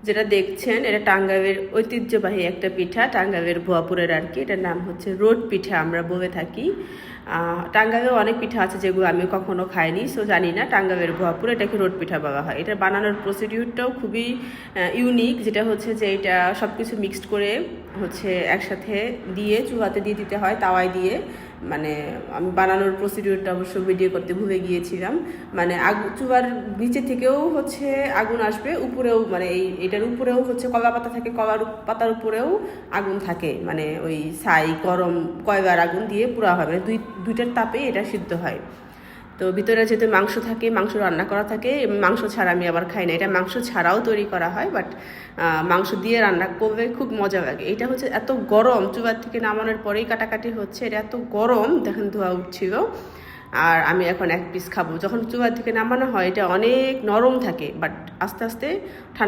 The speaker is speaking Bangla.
যেটা দেখছেন এটা টাঙ্গাইলের ঐতিহ্যবাহী একটা পিঠা, টাঙ্গাইলের ভুয়াপুরের আর কি। এটার নাম হচ্ছে রোড পিঠা আমরা বলে থাকি। টাঙ্গাইলেও অনেক পিঠা আছে যেগুলো আমি কখনো খাইনি, সো জানি না। টাঙ্গাইলের ভুয়াপুর এটাকে রোড পিঠা বলা হয়। এটা বানানোর প্রসিডিউরটাও খুবই ইউনিক, যেটা হচ্ছে যে এটা সব কিছু মিক্সড করে হচ্ছে একসাথে দিয়ে চুলাতে দিয়ে দিতে হয়, তাওয়ায় দিয়ে। মানে আমি বানানোর প্রসিডিউরটা অবশ্য ভিডিও করতে ভুলে গিয়েছিলাম। মানে চুলার নিচে থেকেও হচ্ছে আগুন আসবে, উপরেও মানে এটার উপরেও হচ্ছে কলা পাতা থাকে, কলার পাতার উপরেও আগুন থাকে। মানে ওই ছাই গরম কয়লার আগুন দিয়ে পুরা হয়, মানে দুইটার তাপে এটা সিদ্ধ হয়। তো ভিতরে যেহেতু মাংস থাকে, মাংস রান্না করা থাকে, মাংস ছাড়া আমি আবার খাই না। এটা মাংস ছাড়াও তৈরি করা হয়, বাট মাংস দিয়ে রান্না করলে খুব মজা লাগে। এটা হচ্ছে এত গরম, চুলার থেকে নামানোর পরেই কাটাকাটি হচ্ছে, এটা এত গরম দেখেন ধোয়া উঠছিল। আর আমি এখন এক পিস খাবো। যখন চুলার থেকে নামানো হয় এটা অনেক নরম থাকে, বাট আস্তে আস্তে ঠান্ডা